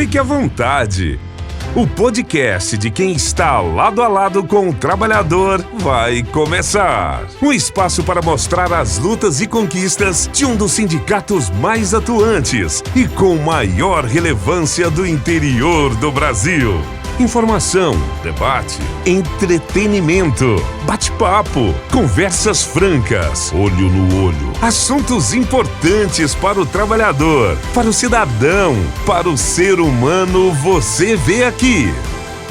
Fique à vontade. O podcast de quem está lado a lado com o trabalhador vai começar. Um espaço para mostrar as lutas e conquistas de um dos sindicatos mais atuantes e com maior relevância do interior do Brasil. Informação, debate, entretenimento, bate-papo, conversas francas, olho no olho, assuntos importantes para o trabalhador, para o cidadão, para o ser humano, você vê aqui.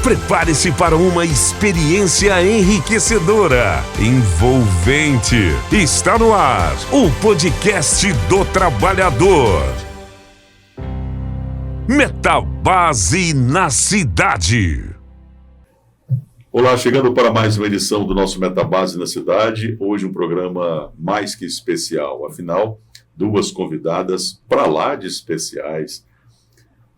Prepare-se para uma experiência enriquecedora, envolvente. Está no ar, o podcast do trabalhador. Metabase na cidade. Olá, chegando para mais uma edição do nosso Metabase na cidade. Hoje um programa mais que especial. Afinal, duas convidadas para lá de especiais.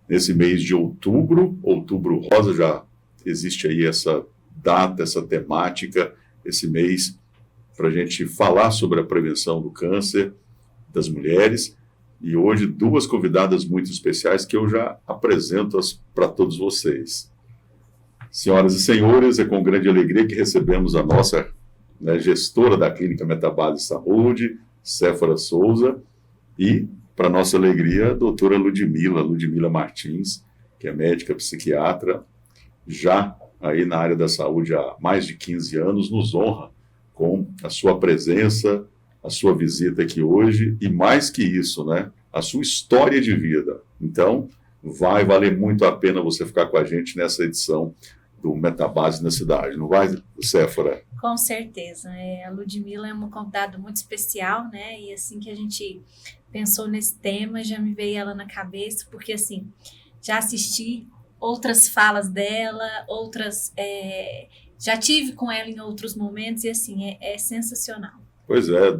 Nesse mês de outubro rosa, já existe aí essa data, essa temática, esse mês para a gente falar sobre a prevenção do câncer das mulheres. E hoje, duas convidadas muito especiais que eu já apresento para todos vocês. Senhoras e senhores, é com grande alegria que recebemos a nossa gestora da Clínica Metabase Saúde, Séfora Souza, e, para nossa alegria, a doutora Ludmila Martins, que é médica psiquiatra, já aí na área da saúde há mais de 15 anos, nos honra com a sua presença, a sua visita aqui hoje e, mais que isso, a sua história de vida. Então, vai valer muito a pena você ficar com a gente nessa edição do Metabase na cidade. Não vai, Séfora? Com certeza. A Ludmila é uma convidada muito especial, E assim que a gente pensou nesse tema, já me veio ela na cabeça, porque assim, já assisti outras falas dela, já tive com ela em outros momentos e assim, é sensacional. Pois é.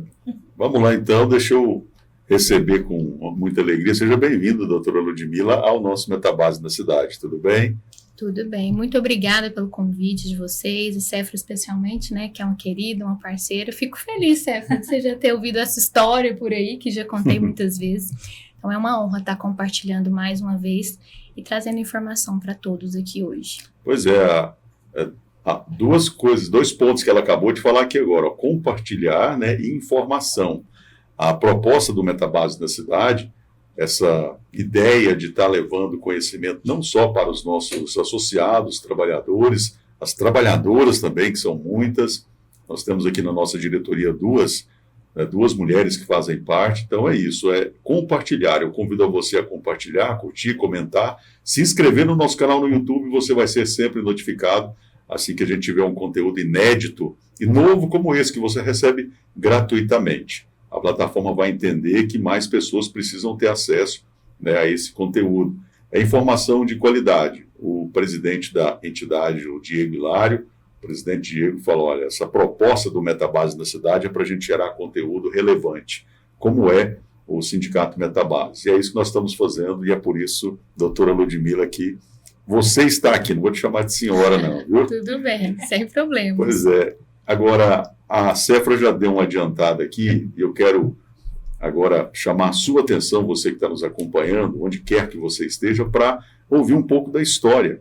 Vamos lá, então. Deixa eu receber com muita alegria. Seja bem-vindo, doutora Ludmila, ao nosso Metabase na cidade. Tudo bem? Tudo bem. Muito obrigada pelo convite de vocês, e Séfora especialmente, que é uma querida, uma parceira. Fico feliz, Séfora, de você já ter ouvido essa história por aí, que já contei muitas vezes. Então é uma honra estar compartilhando mais uma vez e trazendo informação para todos aqui hoje. Pois é, duas coisas, dois pontos que ela acabou de falar aqui agora, compartilhar e informação. A proposta do Metabase na cidade, essa ideia de estar levando conhecimento não só para os nossos associados, trabalhadores, as trabalhadoras também, que são muitas. Nós temos aqui na nossa diretoria duas mulheres que fazem parte, então é isso, é compartilhar. Eu convido a você a compartilhar, curtir, comentar, se inscrever no nosso canal no YouTube, você vai ser sempre notificado assim que a gente tiver um conteúdo inédito e novo como esse, que você recebe gratuitamente. A plataforma vai entender que mais pessoas precisam ter acesso a esse conteúdo. É informação de qualidade. O presidente da entidade, o Diego Hilário, o presidente Diego falou, olha, essa proposta do Metabase na cidade é para a gente gerar conteúdo relevante, como é o Sindicato Metabase. E é isso que nós estamos fazendo, e é por isso, doutora Ludmila, que você está aqui, não vou te chamar de senhora, não, viu? Tudo bem, sem problemas. Pois é. Agora, a Séfora já deu uma adiantada aqui, e eu quero agora chamar a sua atenção, você que está nos acompanhando, onde quer que você esteja, para ouvir um pouco da história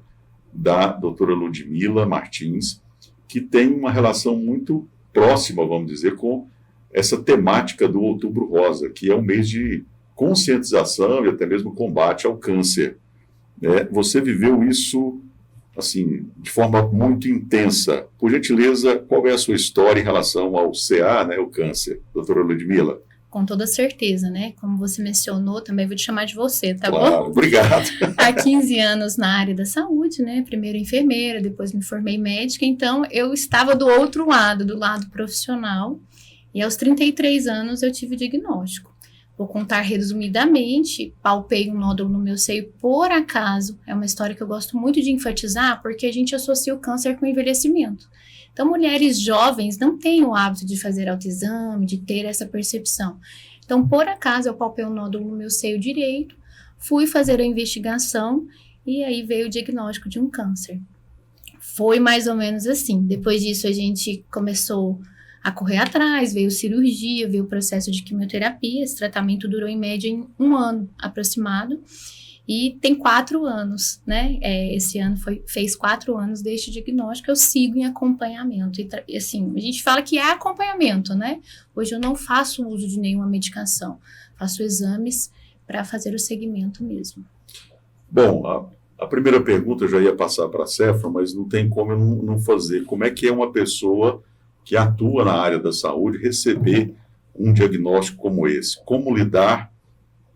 da doutora Ludmila Martins, que tem uma relação muito próxima, vamos dizer, com essa temática do Outubro Rosa, que é um mês de conscientização e até mesmo combate ao câncer. Você viveu isso assim, de forma muito intensa. Por gentileza, qual é a sua história em relação ao CA, o câncer, doutora Ludmila? Com toda certeza, Como você mencionou, também vou te chamar de você, tá claro, bom? Obrigado. Há 15 anos na área da saúde, Primeiro enfermeira, depois me formei médica, então eu estava do outro lado, do lado profissional, e aos 33 anos eu tive o diagnóstico. Vou contar resumidamente, palpei um nódulo no meu seio por acaso. É uma história que eu gosto muito de enfatizar, porque a gente associa o câncer com o envelhecimento. Então, mulheres jovens não têm o hábito de fazer autoexame, de ter essa percepção. Então, por acaso, eu palpei um nódulo no meu seio direito, fui fazer a investigação e aí veio o diagnóstico de um câncer. Foi mais ou menos assim. Depois disso, a gente começou a correr atrás, veio cirurgia, veio o processo de quimioterapia. Esse tratamento durou em média em 1 ano aproximado. E tem 4 anos, né? Esse ano fez 4 anos deste diagnóstico, eu sigo em acompanhamento. E assim, a gente fala que é acompanhamento, né? Hoje eu não faço uso de nenhuma medicação, faço exames para fazer o segmento mesmo. Bom, a primeira pergunta eu já ia passar para a Séfora, mas não tem como eu não fazer. Como é que é uma pessoa que atua na área da saúde receber um diagnóstico como esse? Como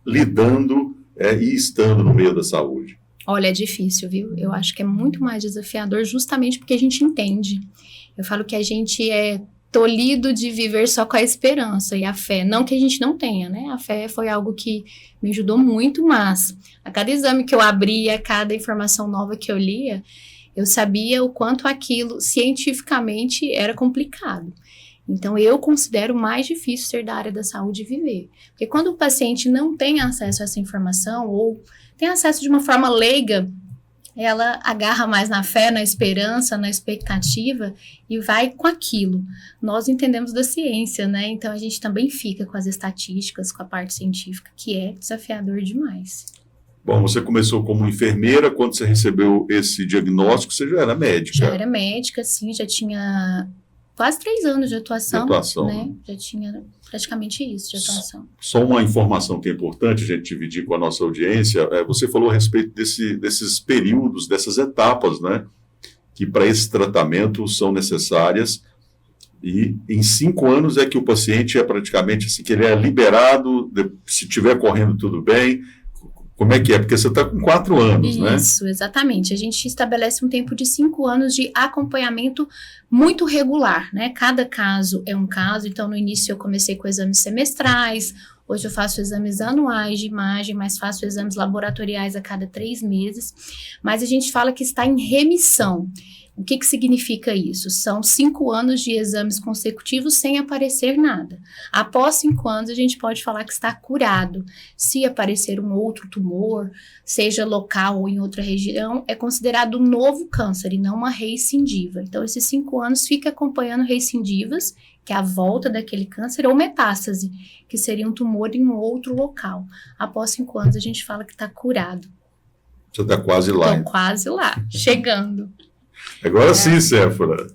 lidando e estando no meio da saúde? Olha, é difícil, viu? Eu acho que é muito mais desafiador justamente porque a gente entende. Eu falo que a gente é tolhido de viver só com a esperança e a fé. Não que a gente não tenha, né? A fé foi algo que me ajudou muito, mas a cada exame que eu abria, a cada informação nova que eu lia, eu sabia o quanto aquilo cientificamente era complicado. Então, eu considero mais difícil ser da área da saúde e viver. Porque quando o paciente não tem acesso a essa informação ou tem acesso de uma forma leiga, ela agarra mais na fé, na esperança, na expectativa e vai com aquilo. Nós entendemos da ciência, né? Então, a gente também fica com as estatísticas, com a parte científica, que é desafiador demais. Bom, você começou como enfermeira, quando você recebeu esse diagnóstico, você já era médica? Já era médica, sim, já tinha quase 3 anos de atuação, né? Já tinha praticamente isso de atuação. Só uma informação que é importante a gente dividir com a nossa audiência, você falou a respeito desses períodos, dessas etapas, né? Que para esse tratamento são necessárias, e em 5 anos é que o paciente é praticamente assim, que ele é liberado, se estiver correndo tudo bem. Como é que é? Porque você está com 4 anos, né? Isso, exatamente. A gente estabelece um tempo de 5 anos de acompanhamento muito regular, né? Cada caso é um caso, então no início eu comecei com exames semestrais, hoje eu faço exames anuais de imagem, mas faço exames laboratoriais a cada 3 meses, mas a gente fala que está em remissão. O que significa isso? São 5 anos de exames consecutivos sem aparecer nada. Após 5 anos, a gente pode falar que está curado. Se aparecer um outro tumor, seja local ou em outra região, é considerado um novo câncer e não uma recidiva. Então, esses 5 anos fica acompanhando recidivas, que é a volta daquele câncer, ou metástase, que seria um tumor em um outro local. Após 5 anos, a gente fala que está curado. Você está quase lá. Estou quase lá, chegando. Agora sim, Séfora.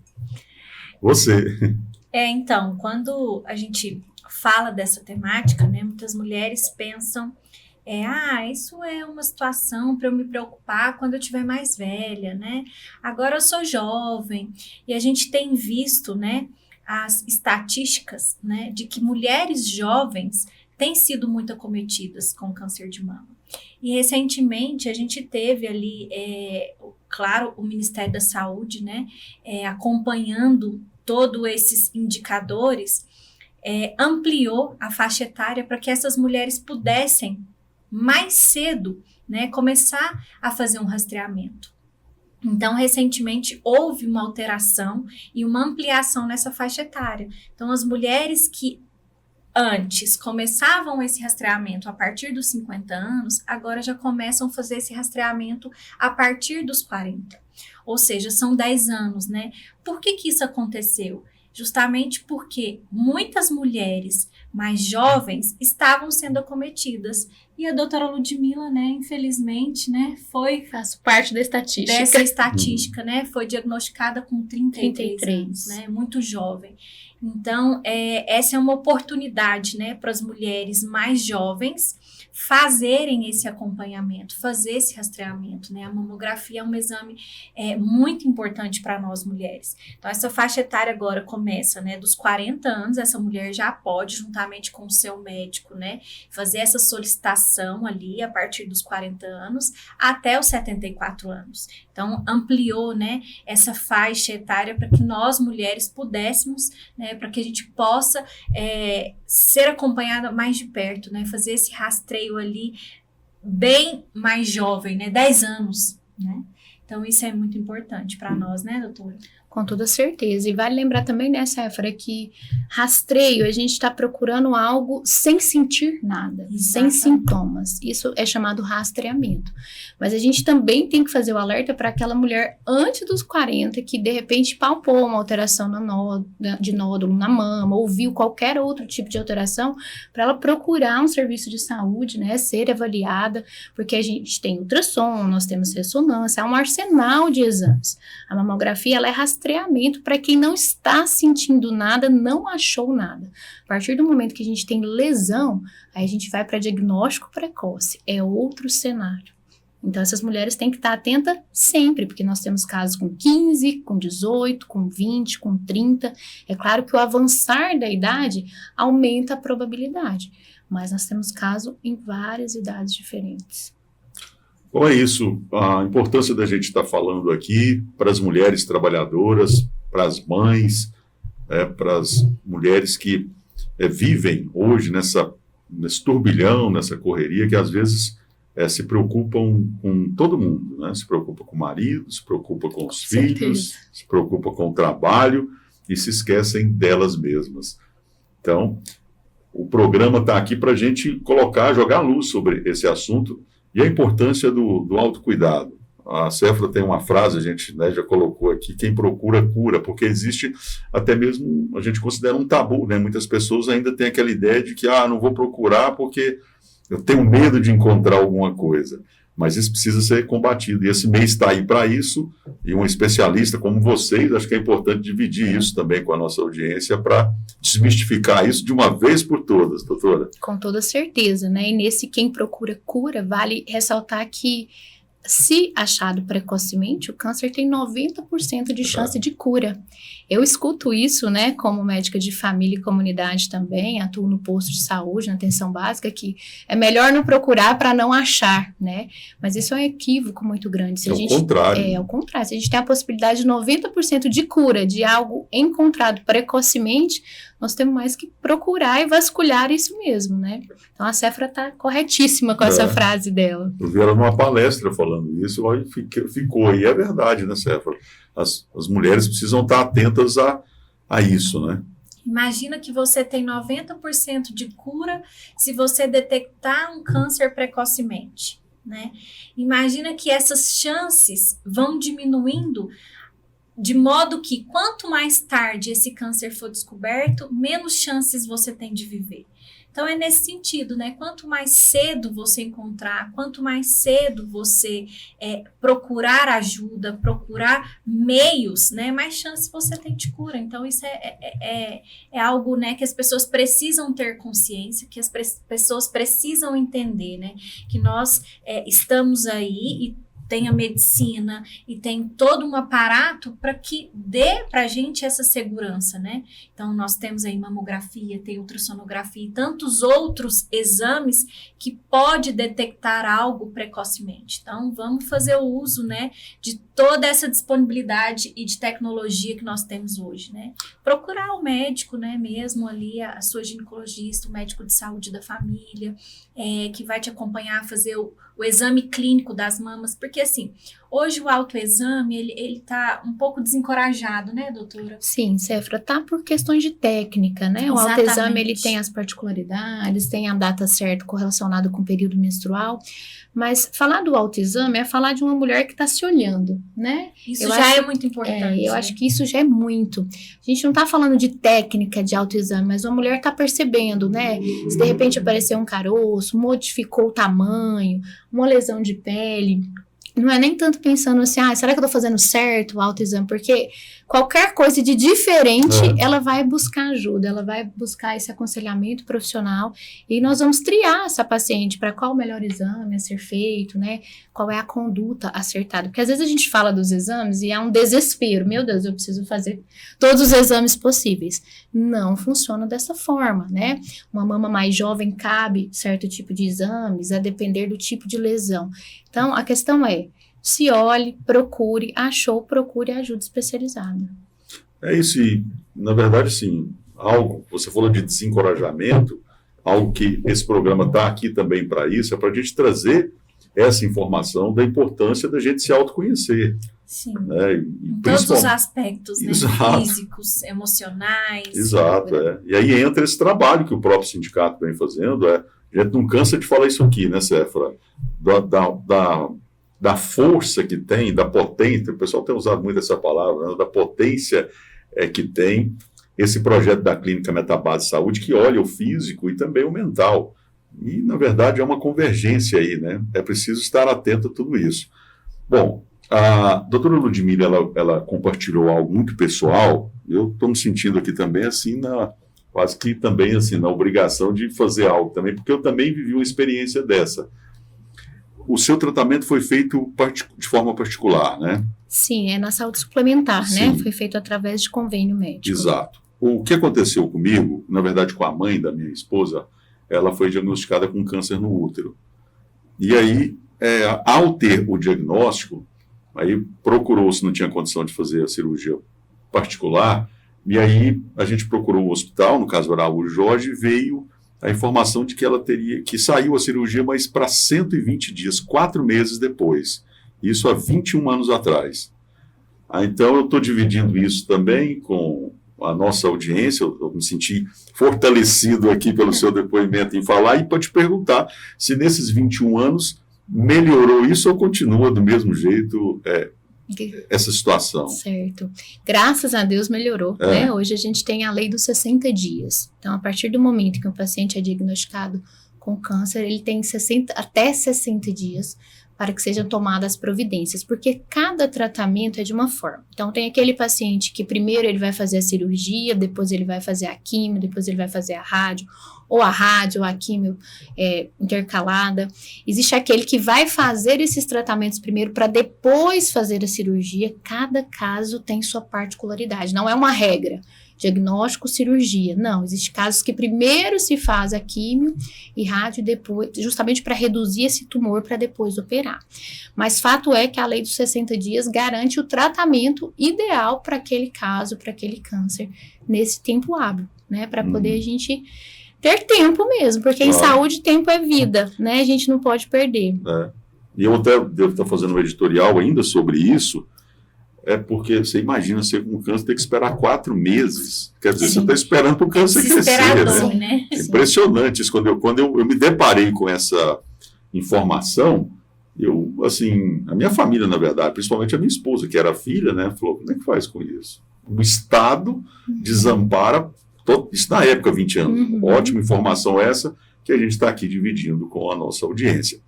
Você. Então, quando a gente fala dessa temática, né, muitas mulheres pensam, isso é uma situação para eu me preocupar quando eu estiver mais velha, né? Agora eu sou jovem, e a gente tem visto, né, as estatísticas, né, de que mulheres jovens têm sido muito acometidas com câncer de mama. E recentemente a gente teve ali, claro, o Ministério da Saúde, né, acompanhando todos esses indicadores, ampliou a faixa etária para que essas mulheres pudessem mais cedo, né, começar a fazer um rastreamento. Então, recentemente, houve uma alteração e uma ampliação nessa faixa etária. Então, as mulheres que antes começavam esse rastreamento a partir dos 50 anos, agora já começam a fazer esse rastreamento a partir dos 40. Ou seja, são 10 anos, né? Por que isso aconteceu? Justamente porque muitas mulheres mais jovens estavam sendo acometidas. E a doutora Ludmila, né, infelizmente, né, faço parte da estatística. Dessa estatística, né, foi diagnosticada com 33 anos, né, muito jovem. Então, essa é uma oportunidade, né, para as mulheres mais jovens fazerem esse acompanhamento, fazer esse rastreamento, né? A mamografia é um exame muito importante para nós mulheres. Então, essa faixa etária agora começa, né, dos 40 anos, essa mulher já pode, juntamente com o seu médico, né, fazer essa solicitação ali a partir dos 40 anos até os 74 anos. Então, ampliou, né, essa faixa etária para que nós mulheres pudéssemos, né, para que a gente possa ser acompanhada mais de perto, né, fazer esse rastreio ali bem mais jovem, né, 10 anos, né? Então, isso é muito importante para nós, né, doutora? Com toda certeza. E vale lembrar também, né, Séfora, que rastreio, a gente está procurando algo sem sentir nada, sem sintomas. Isso é chamado rastreamento. Mas a gente também tem que fazer o alerta para aquela mulher antes dos 40 que, de repente, palpou uma alteração de nódulo na mama, ou viu qualquer outro tipo de alteração, para ela procurar um serviço de saúde, né, ser avaliada, porque a gente tem ultrassom, nós temos ressonância, há um arsenal de exames. A mamografia, ela é rastreamento para quem não está sentindo nada, não achou nada. A partir do momento que a gente tem lesão, aí a gente vai para diagnóstico precoce, é outro cenário. Então, essas mulheres têm que estar atentas sempre, porque nós temos casos com 15, com 18, com 20, com 30. É claro que o avançar da idade aumenta a probabilidade, mas nós temos casos em várias idades diferentes. Bom, é isso. A importância da gente estar falando aqui para as mulheres trabalhadoras, para as mães, para as mulheres que vivem hoje nesse turbilhão, nessa correria, que às vezes se preocupam com todo mundo, né? Se preocupa com o marido, se preocupa com os filhos, se preocupa com o trabalho e se esquecem delas mesmas. Então, o programa está aqui para a gente jogar luz sobre esse assunto e a importância do autocuidado. A Séfora tem uma frase, a gente, né, já colocou aqui, quem procura, cura, porque existe até mesmo, a gente considera um tabu, né? Muitas pessoas ainda têm aquela ideia de que, não vou procurar porque eu tenho medo de encontrar alguma coisa. Mas isso precisa ser combatido. E esse mês está aí para isso, e um especialista como vocês, acho que é importante dividir isso também com a nossa audiência para desmistificar isso de uma vez por todas, doutora. Com toda certeza, né? E nesse quem procura cura, vale ressaltar que, se achado precocemente, o câncer tem 90% de chance de cura. Eu escuto isso, né, como médica de família e comunidade também, atuo no posto de saúde, na atenção básica, que é melhor não procurar para não achar, né? Mas isso é um equívoco muito grande. Se o contrário. É o contrário. Se a gente tem a possibilidade de 90% de cura de algo encontrado precocemente, nós temos mais que procurar e vasculhar isso mesmo, né? Então, a Séfora está corretíssima com essa frase dela. Eu vi ela numa palestra falando isso, ficou. E é verdade, né, Séfora? As mulheres precisam estar atentas a isso, né? Imagina que você tem 90% de cura se você detectar um câncer precocemente, né? Imagina que essas chances vão diminuindo, de modo que quanto mais tarde esse câncer for descoberto, menos chances você tem de viver. Então é nesse sentido, né? Quanto mais cedo você encontrar, quanto mais cedo você procurar ajuda, procurar meios, né? Mais chance você tem de cura. Então isso é algo, né, que as pessoas precisam ter consciência, que as pessoas precisam entender, né? Que nós estamos aí e tem a medicina e tem todo um aparato para que dê para a gente essa segurança, né? Então, nós temos aí mamografia, tem ultrassonografia e tantos outros exames que pode detectar algo precocemente. Então, vamos fazer o uso, né, de toda essa disponibilidade e de tecnologia que nós temos hoje, né? Procurar o médico, né, mesmo ali, a sua ginecologista, o médico de saúde da família, que vai te acompanhar a fazer o exame clínico das mamas, porque assim, hoje o autoexame, ele tá um pouco desencorajado, né, doutora? Sim, Séfora, tá por questões de técnica, né? Exatamente. O autoexame, ele tem as particularidades, tem a data certa correlacionada com o período menstrual, mas falar do autoexame é falar de uma mulher que está se olhando, né? Isso já é muito importante. Eu acho que isso já é muito. A gente não tá falando de técnica de autoexame, mas uma mulher tá percebendo, né? Se de repente apareceu um caroço, modificou o tamanho, uma lesão de pele. Não é nem tanto pensando assim, será que eu tô fazendo certo o autoexame? Porque qualquer coisa de diferente, ela vai buscar ajuda, ela vai buscar esse aconselhamento profissional e nós vamos triar essa paciente para qual o melhor exame a ser feito, né? Qual é a conduta acertada. Porque às vezes a gente fala dos exames e há um desespero. Meu Deus, eu preciso fazer todos os exames possíveis. Não funciona dessa forma, né? Uma mama mais jovem cabe certo tipo de exames, a depender do tipo de lesão. Então, a questão é, se olhe, procure, achou, procure ajuda especializada. É isso, e na verdade, sim, você falou de desencorajamento, algo que esse programa está aqui também para isso, é para a gente trazer essa informação da importância da gente se autoconhecer. Sim. Né? Em todos os aspectos, né? Físicos, emocionais. Exato. E aí entra esse trabalho que o próprio sindicato vem fazendo. A gente não cansa de falar isso aqui, né, Séfora? Da força que tem, da potência, o pessoal tem usado muito essa palavra, né? Da potência que tem esse projeto da Clínica Metabase Saúde, que olha o físico e também o mental. E, na verdade, é uma convergência aí, né? É preciso estar atento a tudo isso. Bom, a doutora Ludmila, ela compartilhou algo muito pessoal. Eu estou me sentindo aqui também, assim, quase que também, assim, na obrigação de fazer algo também, porque eu também vivi uma experiência dessa. O seu tratamento foi feito de forma particular, né? Sim, é na saúde suplementar, Sim. né? Foi feito através de convênio médico. Exato. O que aconteceu comigo, na verdade com a mãe da minha esposa, ela foi diagnosticada com câncer no útero. E aí, ao ter o diagnóstico, aí procurou se não tinha condição de fazer a cirurgia particular, e aí a gente procurou o hospital, no caso Araújo Jorge, veio a informação de que ela que saiu a cirurgia, mas para 120 dias, 4 meses depois. Isso há 21 anos atrás. Então, eu estou dividindo isso também com a nossa audiência, eu me senti fortalecido aqui pelo seu depoimento em falar, e para te perguntar se nesses 21 anos melhorou isso ou continua do mesmo jeito essa situação. Certo. Graças a Deus melhorou, né? Hoje a gente tem a lei dos 60 dias. Então, a partir do momento que um paciente é diagnosticado com câncer, ele tem até 60 dias para que sejam tomadas providências, porque cada tratamento é de uma forma. Então, tem aquele paciente que primeiro ele vai fazer a cirurgia, depois ele vai fazer a químio, depois ele vai fazer a rádio, ou a químio intercalada. Existe aquele que vai fazer esses tratamentos primeiro para depois fazer a cirurgia. Cada caso tem sua particularidade, não é uma regra. Diagnóstico, cirurgia. Não, existem casos que primeiro se faz a químio e rádio depois, justamente para reduzir esse tumor para depois operar. Mas fato é que a lei dos 60 dias garante o tratamento ideal para aquele caso, para aquele câncer, nesse tempo hábil, né? Para poder a gente ter tempo mesmo, porque em saúde tempo é vida, né? A gente não pode perder. E eu até devo estar fazendo um editorial ainda sobre isso, porque você imagina ser com câncer ter que esperar 4 meses. Quer dizer, você está esperando para o câncer crescer, né? É impressionante isso. Quando eu me deparei com essa informação, a minha família, na verdade, principalmente a minha esposa, que era filha, né, falou, como é que faz com isso? O Estado desampara, isso na época, 20 anos. Ótima informação essa, que a gente está aqui dividindo com a nossa audiência.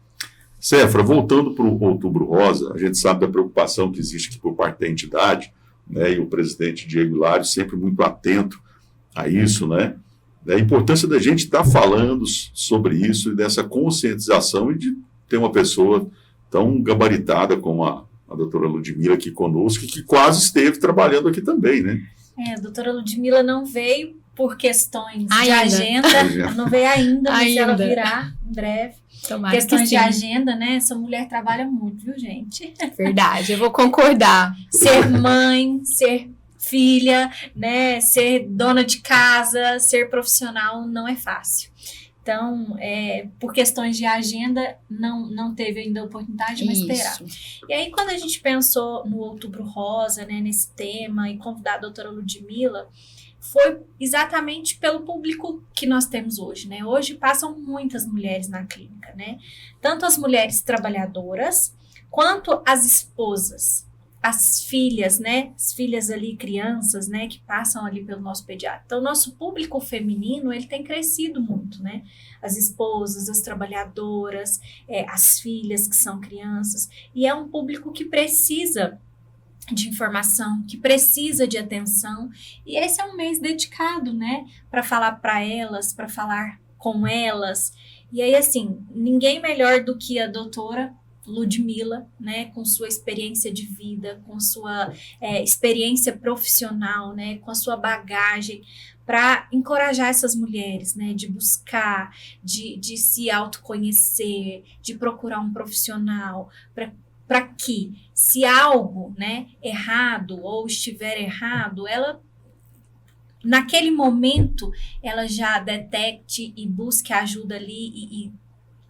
Séfora, voltando para o Outubro Rosa, a gente sabe da preocupação que existe aqui por parte da entidade, né, e o presidente Diego Hilário sempre muito atento a isso, né, da importância da gente estar falando sobre isso e dessa conscientização e de ter uma pessoa tão gabaritada como a doutora Ludmila aqui conosco, que quase esteve trabalhando aqui também, né? A doutora Ludmila não veio por questões de agenda, não veio ainda, mas ela virá em breve. Tomara questões de agenda, né? Essa mulher trabalha muito, viu, gente? Verdade, eu vou concordar. Ser mãe, ser filha, né? Ser dona de casa, ser profissional não é fácil. Então, por questões de agenda, não teve ainda a oportunidade, mas terá. E aí, quando a gente pensou no Outubro Rosa, né, nesse tema, e convidar a doutora Ludmila, foi exatamente pelo público que nós temos hoje, né? Hoje passam muitas mulheres na clínica, né? Tanto as mulheres trabalhadoras, quanto as esposas, as filhas, né? As filhas ali, crianças, né? Que passam ali pelo nosso pediatra. Então, o nosso público feminino, ele tem crescido muito, né? As esposas, as trabalhadoras, as filhas que são crianças. E é um público que precisa de informação, que precisa de atenção, e esse é um mês dedicado, né, para falar para elas, para falar com elas. E aí, assim, ninguém melhor do que a doutora Ludmila, né, com sua experiência de vida, com sua experiência profissional, né, com a sua bagagem, para encorajar essas mulheres, né, de buscar, de se autoconhecer, de procurar um profissional, para que, se algo, né, errado ou estiver errado, ela, naquele momento, ela já detecte e busque ajuda ali e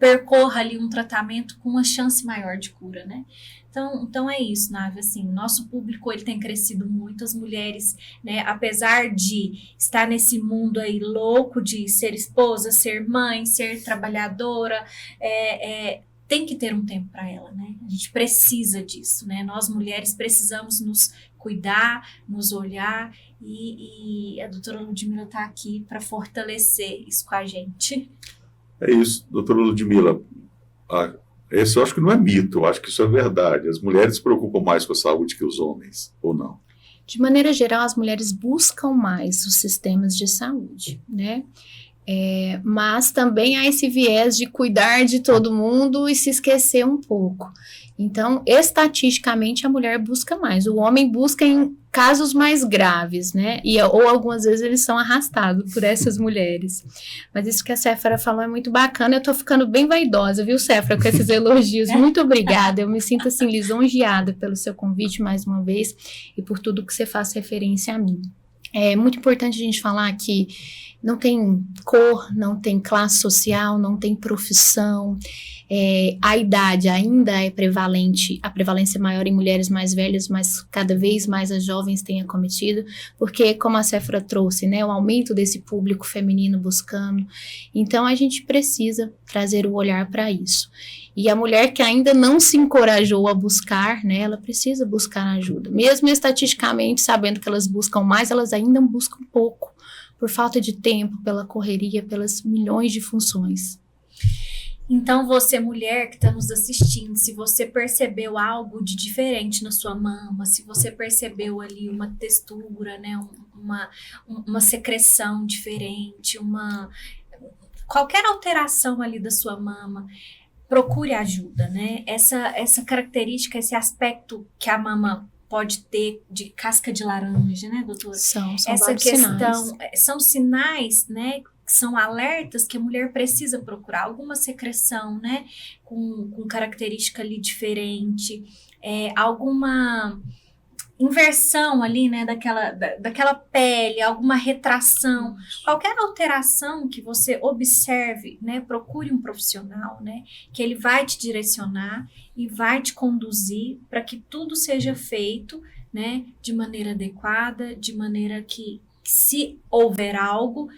percorra ali um tratamento com uma chance maior de cura, né? Então é isso, Nave, assim, nosso público ele tem crescido muito, as mulheres, né, apesar de estar nesse mundo aí louco de ser esposa, ser mãe, ser trabalhadora, tem que ter um tempo para ela, né? A gente precisa disso, né? Nós mulheres precisamos nos cuidar, nos olhar e a doutora Ludmila está aqui para fortalecer isso com a gente. É isso, doutora Ludmila. Esse eu acho que não é mito, eu acho que isso é verdade. As mulheres se preocupam mais com a saúde que os homens, ou não? De maneira geral, as mulheres buscam mais os sistemas de saúde, né? Mas também há esse viés de cuidar de todo mundo e se esquecer um pouco. Então, estatisticamente, a mulher busca mais. O homem busca em casos mais graves, né? Ou algumas vezes eles são arrastados por essas mulheres. Mas isso que a Séfora falou é muito bacana. Eu tô ficando bem vaidosa, viu, Séfora, com esses elogios. Muito obrigada. Eu me sinto, assim, lisonjeada pelo seu convite mais uma vez e por tudo que você faz referência a mim. É muito importante a gente falar que não tem cor, não tem classe social, não tem profissão. A idade ainda é prevalente, a prevalência é maior em mulheres mais velhas, mas cada vez mais as jovens têm acometido, porque como a Séfora trouxe, né, o aumento desse público feminino buscando, então a gente precisa trazer o olhar para isso. E a mulher que ainda não se encorajou a buscar, né, ela precisa buscar ajuda. Mesmo estatisticamente, sabendo que elas buscam mais, elas ainda buscam pouco, por falta de tempo, pela correria, pelas milhões de funções. Então, você, mulher que está nos assistindo, se você percebeu algo de diferente na sua mama, se você percebeu ali uma textura, né, uma secreção diferente, qualquer alteração ali da sua mama, procure ajuda, né? Essa característica, esse aspecto que a mama pode ter de casca de laranja, né, doutora? São essa questão sinais. São sinais, né? São alertas que a mulher precisa procurar alguma secreção, né, com característica ali diferente, alguma inversão ali, né, daquela pele, alguma retração, qualquer alteração que você observe, né, procure um profissional, né, que ele vai te direcionar e vai te conduzir para que tudo seja feito, né, de maneira adequada, de maneira que se houver algo,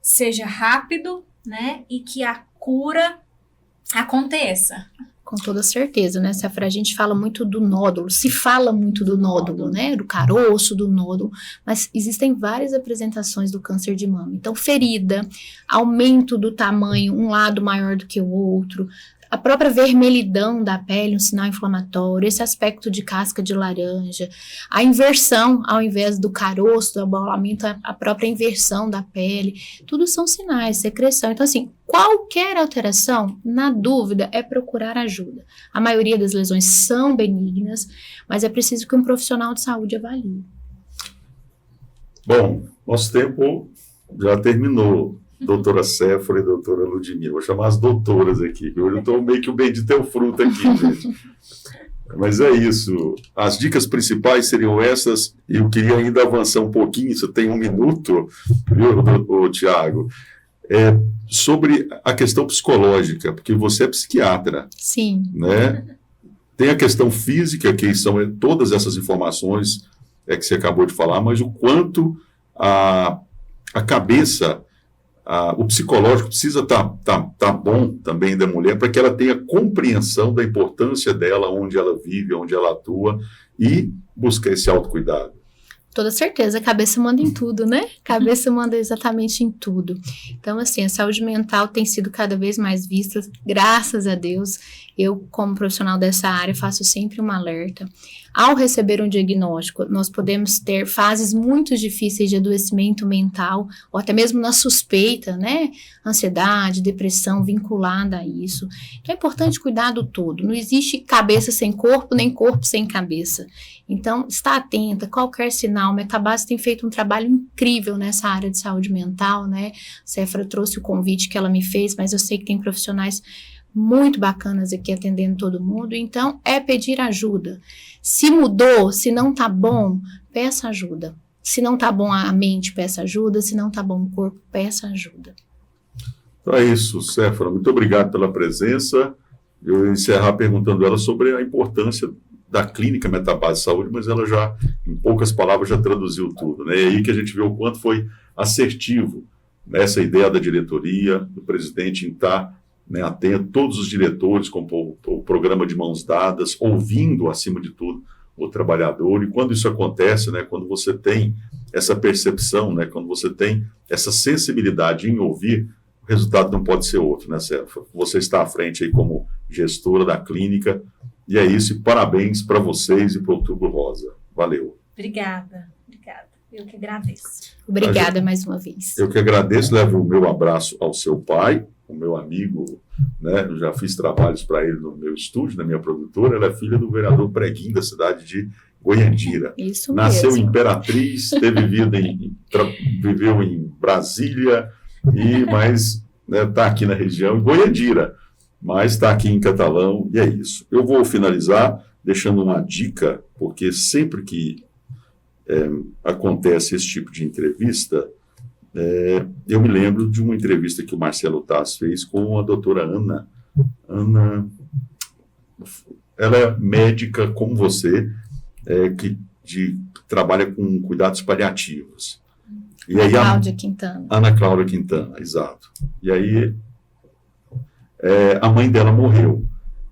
seja rápido, né, e que a cura aconteça. Com toda certeza, né, Séfora? A gente fala muito do nódulo, se fala muito do nódulo, né, do caroço, do nódulo, mas existem várias apresentações do câncer de mama. Então, ferida, aumento do tamanho, um lado maior do que o outro, a própria vermelhidão da pele, um sinal inflamatório, esse aspecto de casca de laranja, a inversão, ao invés do caroço, do abaulamento, a própria inversão da pele, tudo são sinais, secreção. Então, assim, qualquer alteração, na dúvida, é procurar ajuda. A maioria das lesões são benignas, mas é preciso que um profissional de saúde avalie. Bom, nosso tempo já terminou. Doutora Séfora e doutora Ludmila. Vou chamar as doutoras aqui, que hoje eu estou meio que o bendito é o fruto aqui, gente. Mas é isso. As dicas principais seriam essas, e eu queria ainda avançar um pouquinho, você tem 1 minuto, viu, Tiago? Sobre a questão psicológica, porque você é psiquiatra. Sim. Né? Tem a questão física, que são todas essas informações que você acabou de falar, mas o quanto a cabeça... o psicológico precisa tá bom também da mulher para que ela tenha compreensão da importância dela, onde ela vive, onde ela atua e buscar esse autocuidado. Toda certeza, a cabeça manda em tudo, né? A cabeça manda exatamente em tudo. Então, assim, a saúde mental tem sido cada vez mais vista, graças a Deus. Eu, como profissional dessa área, faço sempre um alerta. Ao receber um diagnóstico, nós podemos ter fases muito difíceis de adoecimento mental, ou até mesmo na suspeita, né? Ansiedade, depressão vinculada a isso. Então, é importante cuidar do todo. Não existe cabeça sem corpo, nem corpo sem cabeça. Então, está atenta, qualquer sinal. O Metabase tem feito um trabalho incrível nessa área de saúde mental, né? A Séfora trouxe o convite que ela me fez, mas eu sei que tem profissionais muito bacanas aqui atendendo todo mundo. Então, é pedir ajuda. Se mudou, se não tá bom, peça ajuda. Se não tá bom a mente, peça ajuda. Se não tá bom o corpo, peça ajuda. Então é isso, Séfora. Muito obrigado pela presença. Eu ia encerrar perguntando ela sobre a importância da clínica Metabase Saúde, mas ela já, em poucas palavras, já traduziu tudo, né? E aí que a gente vê o quanto foi assertivo nessa ideia da diretoria, do presidente em estar, né, atento, todos os diretores com o programa de mãos dadas, ouvindo, acima de tudo, o trabalhador. E quando isso acontece, né, quando você tem essa percepção, né, quando você tem essa sensibilidade em ouvir, o resultado não pode ser outro, né, Sérgio? Você está à frente aí como gestora da clínica, e é isso, e parabéns para vocês e para o Outubro Rosa. Valeu. Obrigada. Eu que agradeço. Obrigada mais uma vez. Eu que agradeço, levo o meu abraço ao seu pai, o meu amigo, né? Eu já fiz trabalhos para ele no meu estúdio, na minha produtora. Ela é filha do vereador Preguim, da cidade de Goiandira. Isso Nasceu mesmo. em Imperatriz, teve vida viveu em Brasília, mas está aqui na região, em Goiandira, mas está aqui em Catalão, e é isso. Eu vou finalizar deixando uma dica, porque sempre que acontece esse tipo de entrevista, eu me lembro de uma entrevista que o Marcelo Taz fez com a doutora Ana. Ela é médica como você, que trabalha com cuidados paliativos. E aí Cláudia Quintana. Ana Cláudia Quintana, exato. E aí a mãe dela morreu.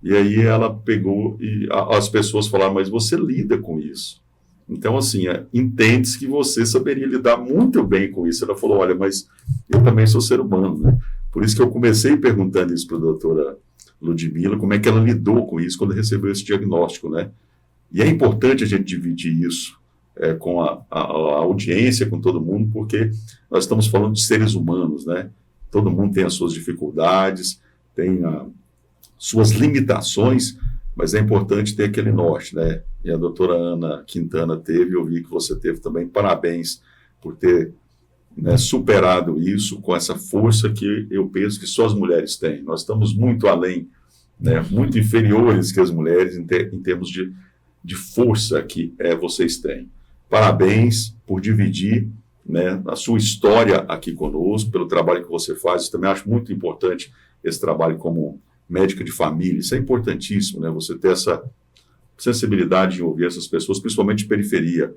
E aí ela pegou e as pessoas falaram, mas você lida com isso. Então, assim, entende-se que você saberia lidar muito bem com isso. Ela falou, olha, mas eu também sou ser humano, né? Por isso que eu comecei perguntando isso para a doutora Ludmila, como é que ela lidou com isso quando recebeu esse diagnóstico, né? E é importante a gente dividir isso com a audiência, com todo mundo, porque nós estamos falando de seres humanos, né? Todo mundo tem as suas dificuldades, tem suas limitações, mas é importante ter aquele norte, né? E a doutora Ana Quintana teve, eu vi que você teve também. Parabéns por ter, né, superado isso com essa força que eu penso que só as mulheres têm. Nós estamos muito além, né, muito inferiores que as mulheres em termos de força que vocês têm. Parabéns por dividir, né, a sua história aqui conosco, pelo trabalho que você faz. Eu também acho muito importante esse trabalho como médica de família. Isso é importantíssimo, né? Você ter essa sensibilidade em ouvir essas pessoas, principalmente de periferia.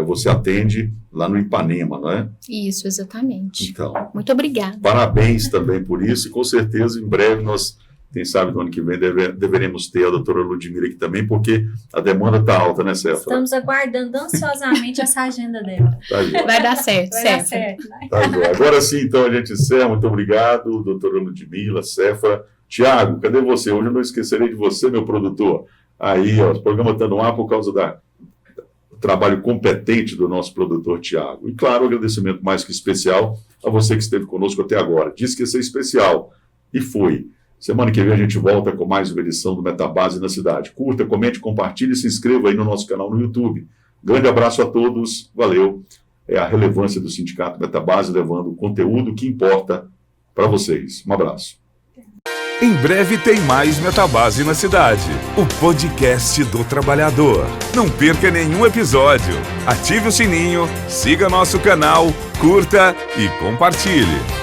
Você atende lá no Ipanema, não é? Isso, exatamente. Então, muito obrigada. Parabéns também por isso, e com certeza em breve nós, quem sabe no ano que vem, deveremos ter a doutora Ludmila aqui também, porque a demanda está alta, né, Séfora? Estamos aguardando ansiosamente essa agenda dela. Tá, vai dar certo, vai dar certo, né? Tá, agora sim, então, a gente encerra. Muito obrigado, doutora Ludmila, Séfora. Tiago, cadê você? Hoje eu não esquecerei de você, meu produtor. Aí, ó, o programa está no ar por causa do trabalho competente do nosso produtor Tiago. E, claro, um agradecimento mais que especial a você que esteve conosco até agora. Disse que ia ser especial. E foi. Semana que vem a gente volta com mais uma edição do Metabase na Cidade. Curta, comente, compartilhe e se inscreva aí no nosso canal no YouTube. Grande abraço a todos. Valeu. É a relevância do Sindicato Metabase levando o conteúdo que importa para vocês. Um abraço. Em breve tem mais Metabase na Cidade, o podcast do trabalhador. Não perca nenhum episódio. Ative o sininho, siga nosso canal, curta e compartilhe.